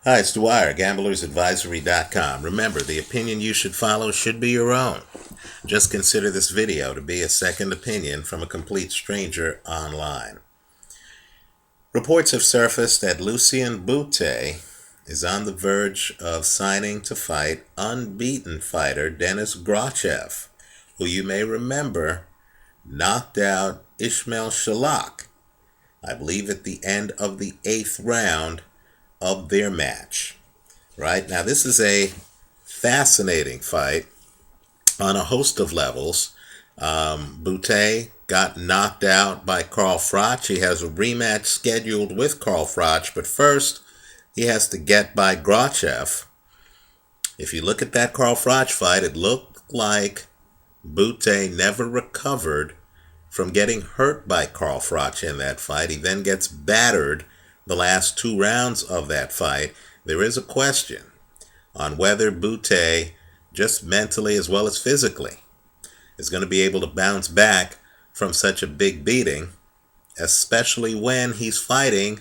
Hi, it's Dwyer, gamblersadvisory.com. Remember, the opinion you should follow should be your own. Just consider this video to be a second opinion from a complete stranger online. Reports have surfaced that Lucian Bute is on the verge of signing to fight unbeaten fighter Denis Grachev, who you may remember knocked out Ismail Shalak, I believe at the end of the 8th round of their match. Right now, this is a fascinating fight on a host of levels. Bute got knocked out by Carl Froch. He has a rematch scheduled with Carl Froch, but first he has to get by Grachev. If you look at that Carl Froch fight, it looked like Bute never recovered from getting hurt by Carl Froch in that fight. He then gets battered the last 2 rounds of that fight. There is a question on whether Bute, just mentally as well as physically, is going to be able to bounce back from such a big beating, especially when he's fighting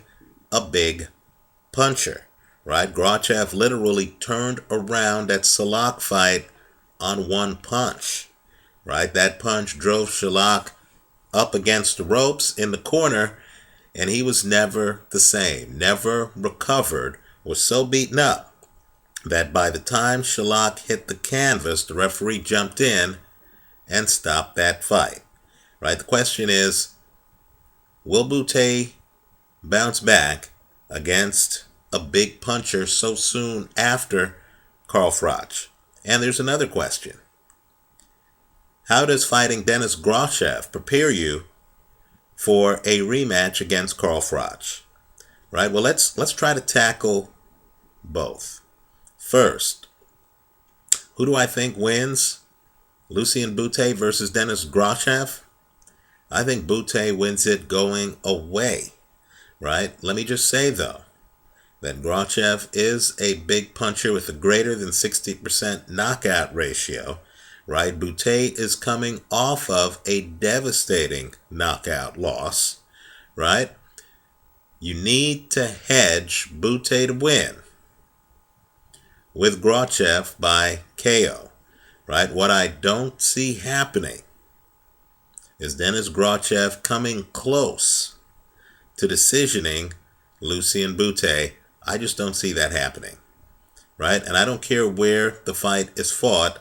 a big puncher, right? Grachev literally turned around that Shalak fight on one punch, right? That punch drove Shalak up against the ropes in the corner, and he was never the same, never recovered, was so beaten up that by the time Shalak hit the canvas, the referee jumped in and stopped that fight. Right? The question is, will Bute bounce back against a big puncher so soon after Carl Froch? And there's another question. How does fighting Denis Grachev prepare you for a rematch against Carl Froch? Right? Well, let's try to tackle both. First, who do I think wins? Lucian Bute versus Denis Grachev? I think Bute wins it going away, right? Let me just say, though, that Grachev is a big puncher with a greater than 60% knockout ratio, right? Bute is coming off of a devastating knockout loss, right? You need to hedge Bute to win with Grachev by KO, right? What I don't see happening is Denis Grachev coming close to decisioning Lucian Bute. I just don't see that happening, right? And I don't care where the fight is fought.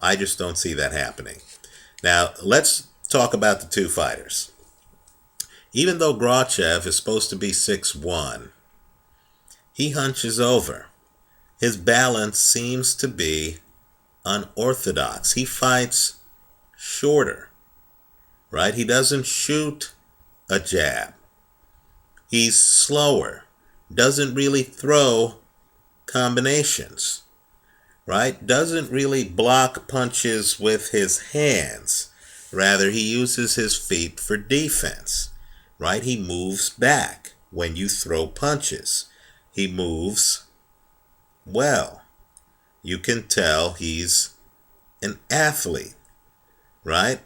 I just don't see that happening. Now, let's talk about the two fighters. Even though Grachev is supposed to be 6'1", he hunches over. His balance seems to be unorthodox. He fights shorter, right? He doesn't shoot a jab. He's slower. Doesn't really throw combinations, right? Doesn't really block punches with his hands. Rather, he uses his feet for defense, right? He moves back when you throw punches. He moves well. You can tell he's an athlete, right?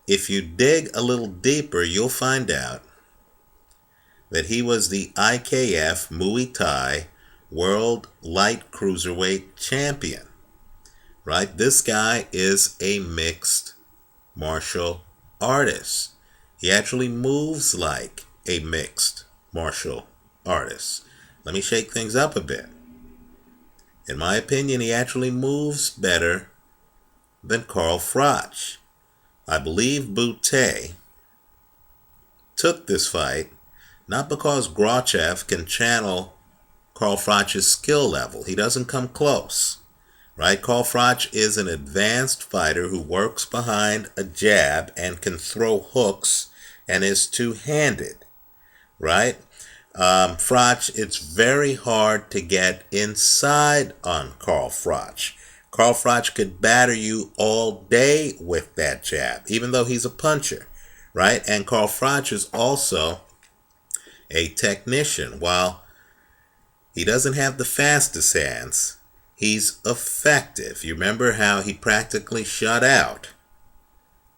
If you dig a little deeper, you'll find out that he was the IKF Muay Thai World Light Cruiserweight Champion, right? This guy is a mixed martial artist. He actually moves like a mixed martial artist. Let me shake things up a bit. In my opinion, he actually moves better than Carl Froch. I believe Bute took this fight not because Grachev can channel Carl Froch's skill level. He doesn't come close, right? Carl Froch is an advanced fighter who works behind a jab and can throw hooks and is two-handed, right? Froch, it's very hard to get inside on Carl Froch. Carl Froch could batter you all day with that jab, even though he's a puncher, right? And Carl Froch is also a technician. While he doesn't have the fastest hands, he's effective. You remember how he practically shut out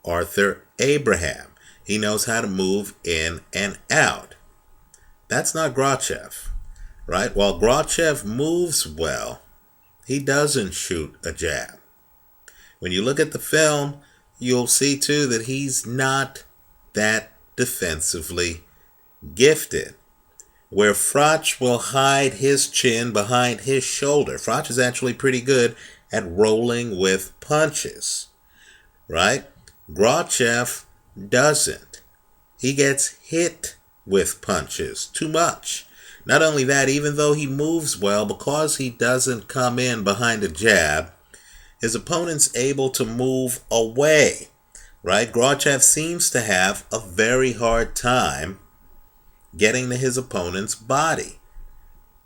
Arthur Abraham. He knows how to move in and out. That's not Grachev. right? While Grachev moves well, he doesn't shoot a jab. When you look at the film, you'll see too that he's not that defensively gifted. Where Froch will hide his chin behind his shoulder. Froch is actually pretty good at rolling with punches, right? Grachev doesn't. He gets hit with punches too much. Not only that, even though he moves well, because he doesn't come in behind a jab, his opponent's able to move away, right? Grachev seems to have a very hard time getting to his opponent's body,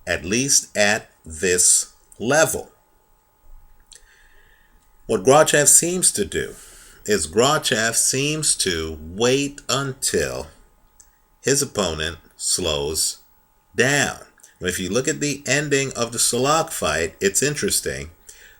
at least at this level. What Grachev seems to do is Grachev seems to wait until his opponent slows down. If you look at the ending of the Salak fight, it's interesting.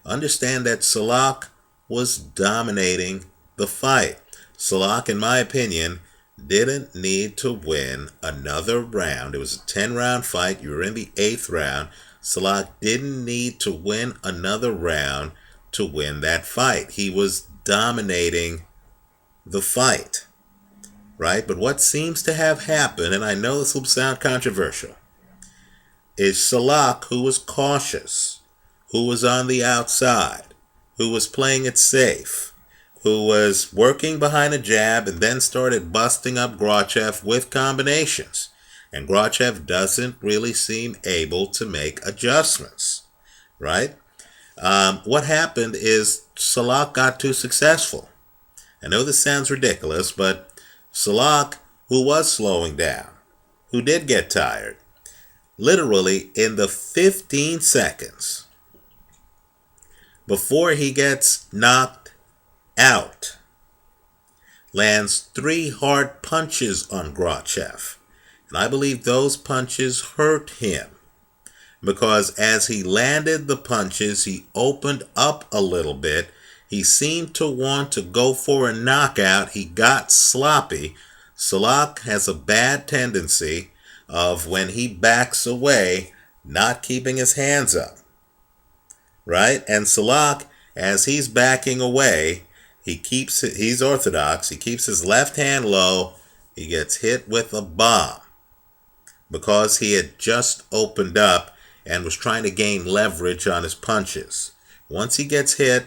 Understand that Salak was dominating the fight. Salak, in my opinion, didn't need to win another round. It was a 10-round fight. You were in the 8th round. Salak didn't need to win another round to win that fight. He was dominating the fight, right? But what seems to have happened, and I know this will sound controversial, is Salak, who was cautious, who was on the outside, who was playing it safe, who was working behind a jab and then started busting up Grachev with combinations. And Grachev doesn't really seem able to make adjustments, right? What happened is Salak got too successful. I know this sounds ridiculous, but Salak, who was slowing down, who did get tired, literally in the 15 seconds before he gets knocked out, lands 3 hard punches on Grachev. And I believe those punches hurt him, because as he landed the punches, he opened up a little bit. He seemed to want to go for a knockout. He got sloppy. Salak has a bad tendency of, when he backs away, not keeping his hands up, right? And Salak, as he's backing away, he's orthodox. He keeps his left hand low. He gets hit with a bomb because he had just opened up and was trying to gain leverage on his punches. Once he gets hit,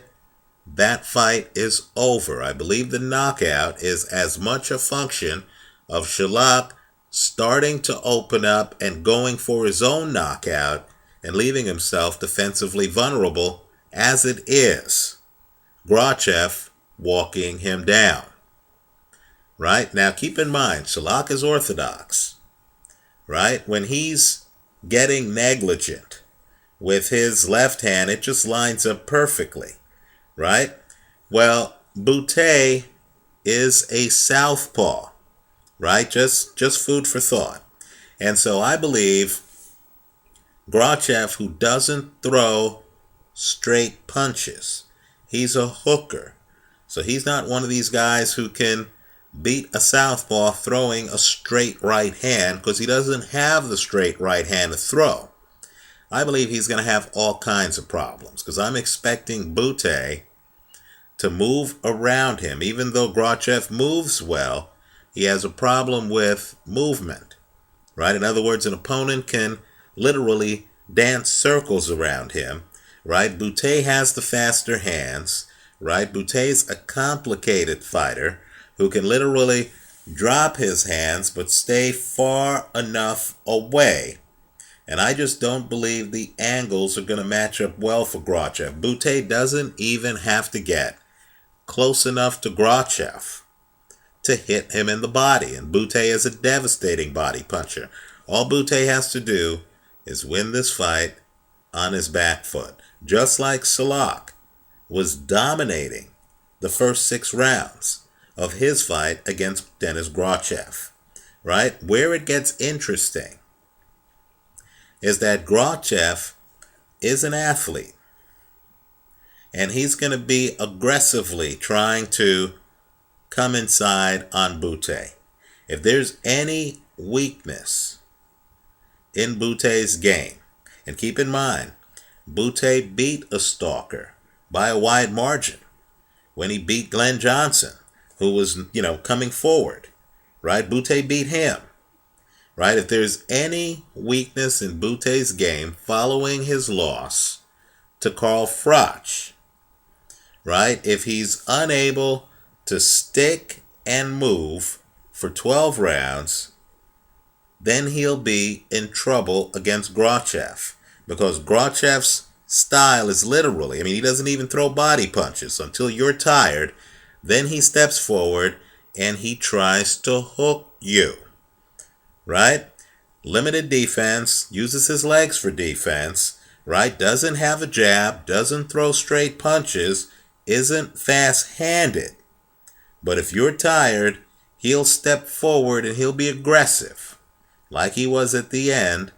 that fight is over. I believe the knockout is as much a function of Salak starting to open up and going for his own knockout and leaving himself defensively vulnerable as it is Grachev walking him down. Right? Now keep in mind, Salak is orthodox. Right? When he's getting negligent with his left hand, it just lines up perfectly. Right? Well, Bute is a southpaw. Right? Just food for thought. And so I believe Grachev, who doesn't throw straight punches, he's a hooker. So he's not one of these guys who can beat a southpaw throwing a straight right hand, because he doesn't have the straight right hand to throw. I believe he's going to have all kinds of problems, because I'm expecting Bute to move around him. Even though Grachev moves well, he has a problem with movement, right? In other words, an opponent can literally dance circles around him, right? Bute has the faster hands, right? Bute's a complicated fighter who can literally drop his hands but stay far enough away. And I just don't believe the angles are going to match up well for Grachev. Bute doesn't even have to get close enough to Grachev to hit him in the body. And Bute is a devastating body puncher. All Bute has to do is win this fight on his back foot. Just like Salak was dominating the first 6 rounds of his fight against Denis Grachev. Right? Where it gets interesting is that Grachev is an athlete. And he's going to be aggressively trying to come inside on Bute. If there's any weakness in Bute's game. And keep in mind, Bute beat a stalker by a wide margin when he beat Glenn Johnson, who was, coming forward, right? Bute beat him, right? If there's any weakness in Bute's game following his loss to Carl Froch, right? If he's unable to stick and move for 12 rounds, then he'll be in trouble against Grachev, because Grachev's style is literally, he doesn't even throw body punches. So until you're tired, then he steps forward and he tries to hook you, right? Limited defense, uses his legs for defense, right? Doesn't have a jab, doesn't throw straight punches, isn't fast-handed. But if you're tired, he'll step forward and he'll be aggressive, like he was at the end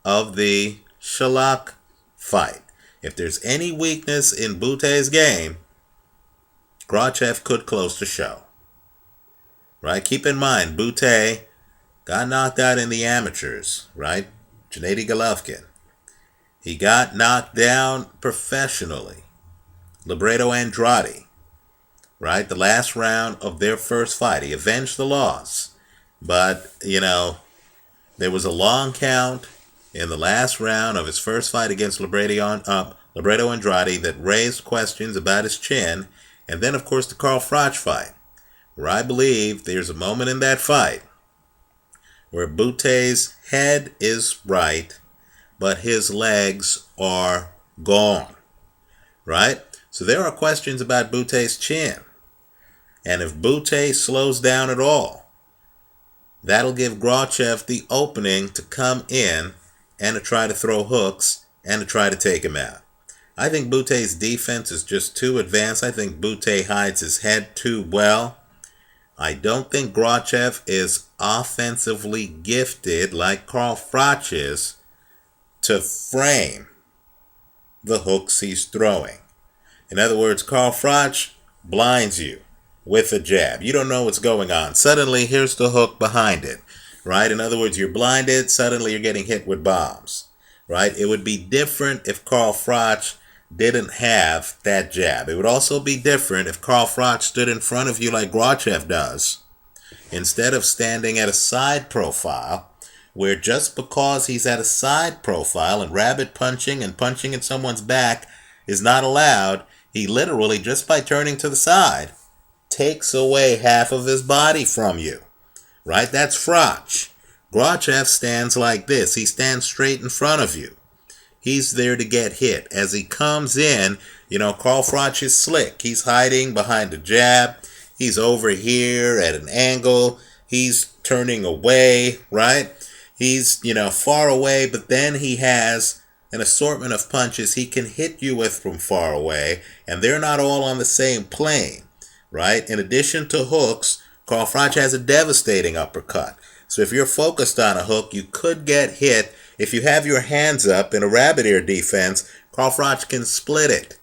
of the Shalak fight. If there's any weakness in Bute's game, Grachev could close the show, right? Keep in mind, Bute got knocked out in the amateurs, right? Gennady Golovkin. He got knocked down professionally. Libredo Andrade, right? The last round of their first fight. He avenged the loss. But, there was a long count in the last round of his first fight against Libredo Andrade that raised questions about his chin. And then, of course, the Carl Froch fight, where I believe there's a moment in that fight where Bute's head is right, but his legs are gone, right? So there are questions about Bute's chin. And if Bute slows down at all, that'll give Grachev the opening to come in and to try to throw hooks and to try to take him out. I think Bute's defense is just too advanced. I think Bute hides his head too well. I don't think Grachev is offensively gifted like Carl Froch is to frame the hooks he's throwing. In other words, Carl Froch blinds you with a jab. You don't know what's going on. Suddenly, here's the hook behind it, right? In other words, you're blinded. Suddenly, you're getting hit with bombs, right? It would be different if Carl Froch didn't have that jab. It would also be different if Carl Froch stood in front of you like Grachev does, instead of standing at a side profile, where just because he's at a side profile and rabbit punching and punching at someone's back is not allowed, he literally, just by turning to the side, takes away half of his body from you, right? That's Froch. Grachev stands like this. He stands straight in front of you. He's there to get hit. As he comes in, Carl Froch is slick. He's hiding behind a jab. He's over here at an angle. He's turning away, right? He's, far away, but then he has an assortment of punches he can hit you with from far away, and they're not all on the same plane, right? In addition to hooks, Carl Froch has a devastating uppercut. So if you're focused on a hook, you could get hit. If you have your hands up in a rabbit ear defense, Carl Froch can split it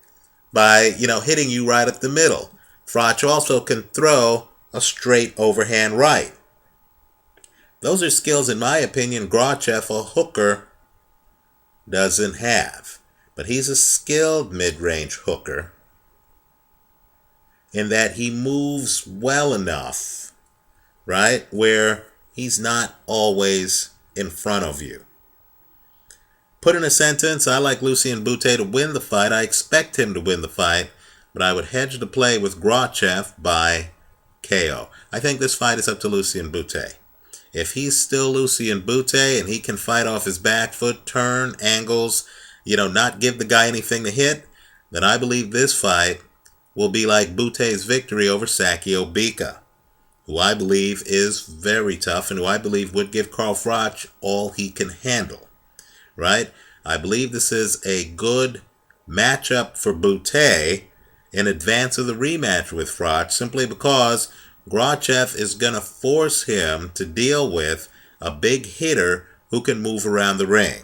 by, hitting you right up the middle. Froch also can throw a straight overhand right. Those are skills, in my opinion, Grachev, a hooker, doesn't have. But he's a skilled mid-range hooker in that he moves well enough, right, where he's not always in front of you. Put in a sentence, I like Lucian Bute to win the fight. I expect him to win the fight, but I would hedge the play with Grachev by KO. I think this fight is up to Lucian Bute. If he's still Lucian Bute and he can fight off his back foot, turn, angles, not give the guy anything to hit, then I believe this fight will be like Bute's victory over Sakio Bika, who I believe is very tough and who I believe would give Carl Froch all he can handle, right? I believe this is a good matchup for Bute in advance of the rematch with Froch, simply because Grachev is going to force him to deal with a big hitter who can move around the ring.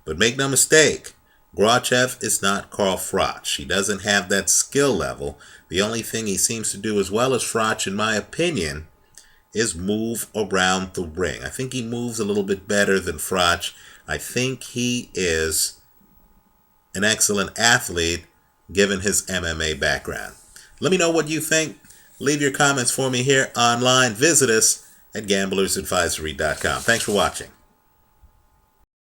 But make no mistake, Grachev is not Carl Froch. He doesn't have that skill level. The only thing he seems to do as well as Froch, in my opinion, is move around the ring. I think he moves a little bit better than Froch. I think he is an excellent athlete given his MMA background. Let me know what you think. Leave your comments for me here online. Visit us at gamblersadvisory.com. Thanks for watching.